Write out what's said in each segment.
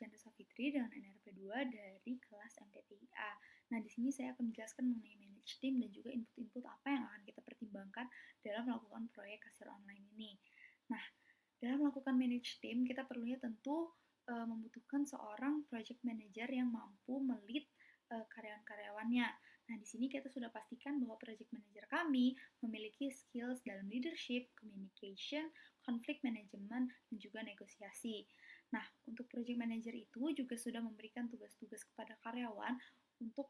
Chandra Savitri dengan NRP 2 dari kelas MTTIA. Nah, di sini saya akan menjelaskan mengenai manage team dan juga input-input apa yang akan kita pertimbangkan dalam melakukan proyek kasir online ini. Nah, dalam melakukan manage team, kita perlunya tentu membutuhkan seorang project manager yang mampu melit karyawan-karyawannya. Nah, di sini kita sudah pastikan bahwa project manager kami memiliki skills dalam leadership, communication, konflik manajemen, dan juga negosiasi. Nah, untuk project manager itu juga sudah memberikan tugas-tugas kepada karyawan untuk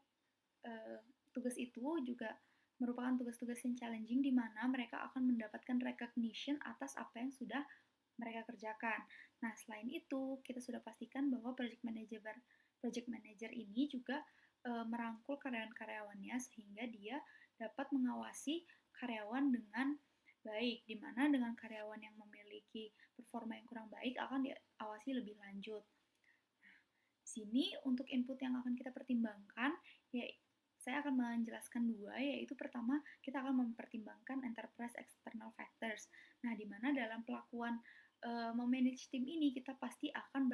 tugas itu juga merupakan tugas-tugas yang challenging di mana mereka akan mendapatkan recognition atas apa yang sudah mereka kerjakan. Nah, selain itu, kita sudah pastikan bahwa project manager ini juga merangkul karyawan-karyawannya sehingga dia dapat mengawasi karyawan dengan baik, di mana dengan karyawan yang memiliki performa yang kurang baik akan diawasi lebih lanjut. Nah, sini untuk input yang akan kita pertimbangkan, ya saya akan menjelaskan dua, yaitu pertama kita akan mempertimbangkan enterprise external factors. Nah, di mana dalam pelakuan memanage tim ini kita pasti akan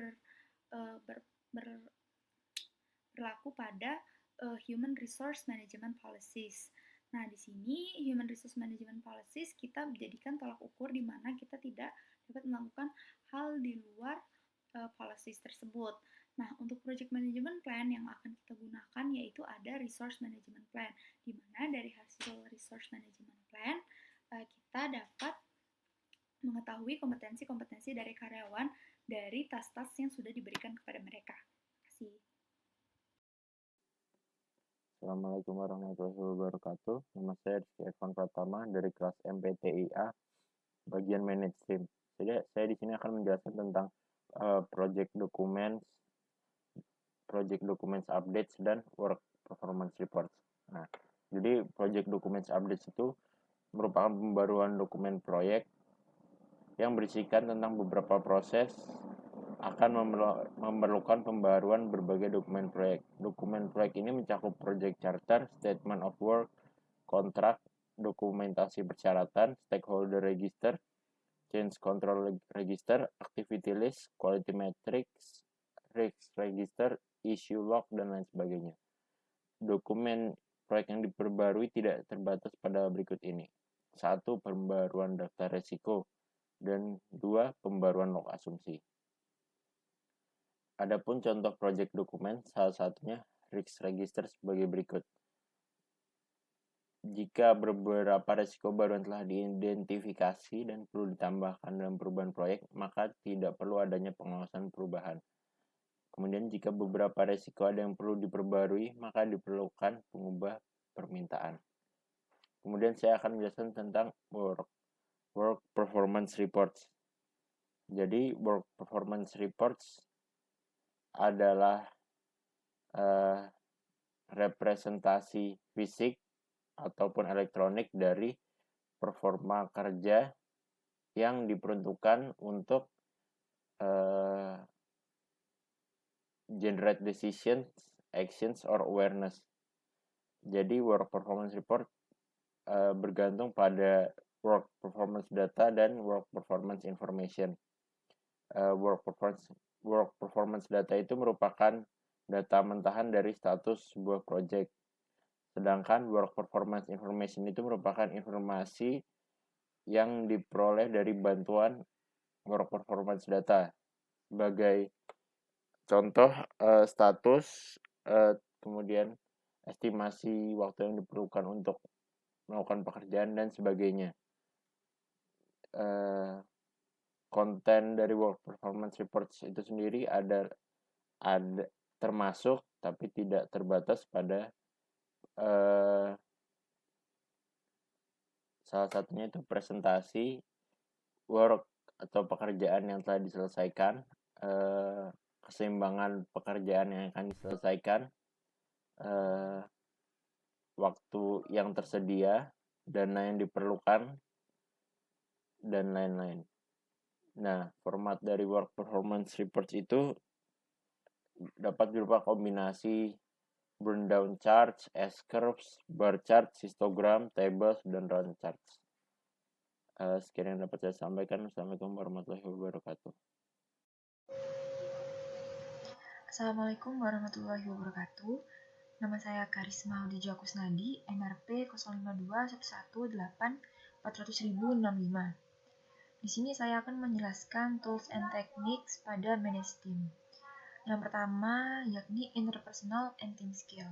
berlaku pada human resource management policies. Nah, di sini human resource management policies kita jadikan tolak ukur di mana kita tidak dapat melakukan hal di luar policies tersebut. Nah, untuk project management plan yang akan kita gunakan yaitu ada resource management plan, di mana dari hasil resource management plan kita dapat mengetahui kompetensi-kompetensi dari karyawan dari tas-tas yang sudah diberikan kepada mereka. Terima kasih. Assalamualaikum warahmatullahi wabarakatuh. Nama saya Rizky Irfan Pratama dari kelas MPTIA bagian manage team. Jadi saya di sini akan menjelaskan tentang project documents updates dan work performance reports. Nah, jadi project documents updates itu merupakan pembaruan dokumen proyek yang berisikan tentang beberapa proses akan memerlukan pembaruan berbagai dokumen proyek. Dokumen proyek ini mencakup project charter, statement of work, kontrak, dokumentasi persyaratan, stakeholder register, change control register, activity list, quality metrics, risk register, issue log, dan lain sebagainya. Dokumen proyek yang diperbarui tidak terbatas pada berikut ini. 1. Pembaruan daftar resiko, dan 2. Pembaruan log asumsi. Adapun contoh project dokumen, salah satunya risk register sebagai berikut. Jika beberapa risiko baru telah diidentifikasi dan perlu ditambahkan dalam perubahan proyek, maka tidak perlu adanya pengawasan perubahan. Kemudian jika beberapa risiko ada yang perlu diperbarui, maka diperlukan pengubah permintaan. Kemudian saya akan menjelaskan tentang work performance reports. Jadi work performance reports adalah representasi fisik ataupun elektronik dari performa kerja yang diperuntukkan untuk generate decisions, actions, or awareness. Jadi work performance report bergantung pada work performance data dan work performance information. Work performance data itu merupakan data mentahan dari status sebuah project. Sedangkan work performance information itu merupakan informasi yang diperoleh dari bantuan work performance data. Sebagai contoh, status, kemudian estimasi waktu yang diperlukan untuk melakukan pekerjaan dan sebagainya. Konten dari work performance reports itu sendiri ada termasuk tapi tidak terbatas pada salah satunya itu presentasi work atau pekerjaan yang telah diselesaikan, keseimbangan pekerjaan yang akan diselesaikan, waktu yang tersedia, dana yang diperlukan, dan lain-lain. Nah, format dari work performance reports itu dapat berupa kombinasi burn down charts, S-curves, bar chart, histogram, tables, dan round charts. Sekian yang dapat saya sampaikan. Assalamualaikum warahmatullahi wabarakatuh. Assalamualaikum warahmatullahi wabarakatuh. Nama saya Karisma Audija Kusnadi, NRP 0521118400065. Di sini saya akan menjelaskan tools and techniques pada manage team. Yang pertama yakni interpersonal and team skill.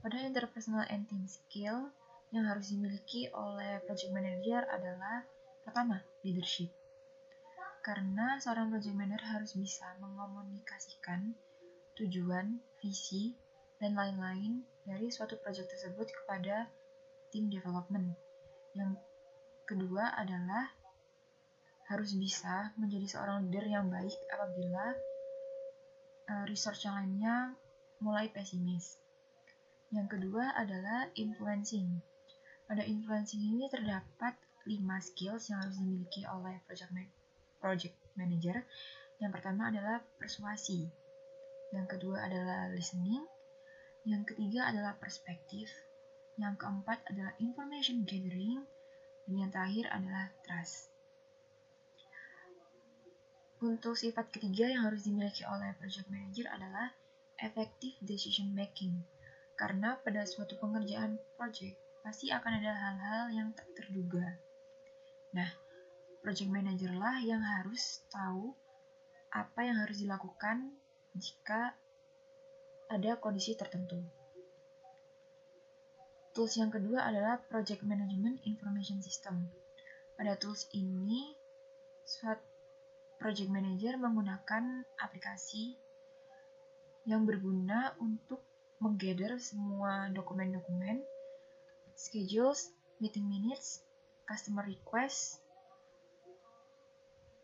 Pada interpersonal and team skill yang harus dimiliki oleh project manager adalah pertama, leadership. Karena seorang project manager harus bisa mengomunikasikan tujuan, visi, dan lain-lain dari suatu proyek tersebut kepada tim development. Yang kedua adalah harus bisa menjadi seorang leader yang baik apabila research yang lainnya mulai pesimis. Yang kedua adalah influencing. Pada influencing ini terdapat 5 skills yang harus dimiliki oleh project manager. Yang pertama adalah persuasi. Yang kedua adalah listening. Yang ketiga adalah perspektif. Yang keempat adalah information gathering. Dan yang terakhir adalah trust. Untuk sifat ketiga yang harus dimiliki oleh project manager adalah effective decision making. Karena pada suatu pengerjaan project, pasti akan ada hal-hal yang tak terduga. Nah, project manager lah yang harus tahu apa yang harus dilakukan jika ada kondisi tertentu. Tools yang kedua adalah Project Management Information System. Pada tools ini, project manager menggunakan aplikasi yang berguna untuk menggather semua dokumen-dokumen, schedules, meeting minutes, customer requests,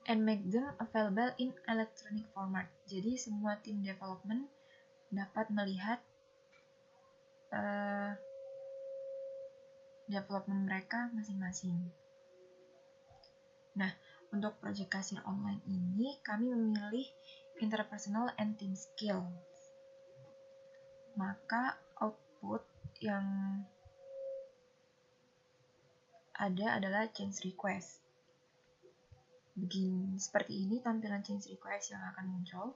and make them available in electronic format. Jadi semua tim development dapat melihat development mereka masing-masing. Nah, untuk project kasir online ini kami memilih interpersonal and team skills. Maka output yang ada adalah change request. Seperti ini tampilan change request yang akan muncul.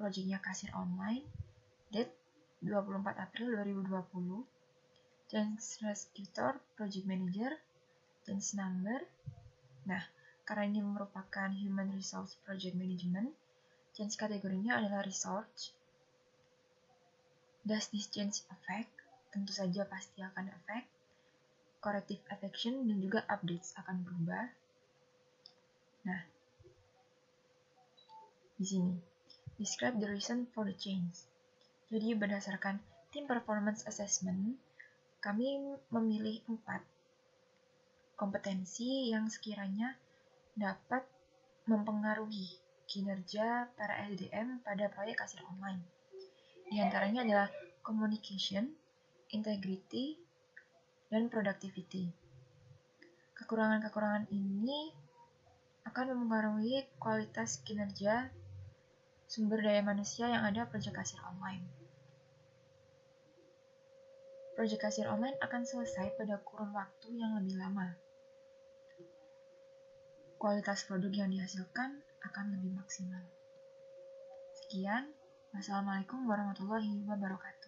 Projectnya kasir online, date 24 April 2020, change executor, project manager, change number. Nah, karena ini merupakan human resource project management, change kategorinya adalah research. Does this change affect? Tentu saja pasti akan affect. Corrective action dan juga updates akan berubah. Nah, di sini describe the reason for the change. Jadi berdasarkan team performance assessment, kami memilih 4 kompetensi yang sekiranya dapat mempengaruhi kinerja para SDM pada proyek kasir online. Di antaranya adalah communication, integrity, dan productivity. Kekurangan-kekurangan ini akan mempengaruhi kualitas kinerja sumber daya manusia yang ada proyek kasir online. Proyek kasir online akan selesai pada kurun waktu yang lebih lama. Kualitas produk yang dihasilkan akan lebih maksimal. Sekian, wassalamualaikum warahmatullahi wabarakatuh.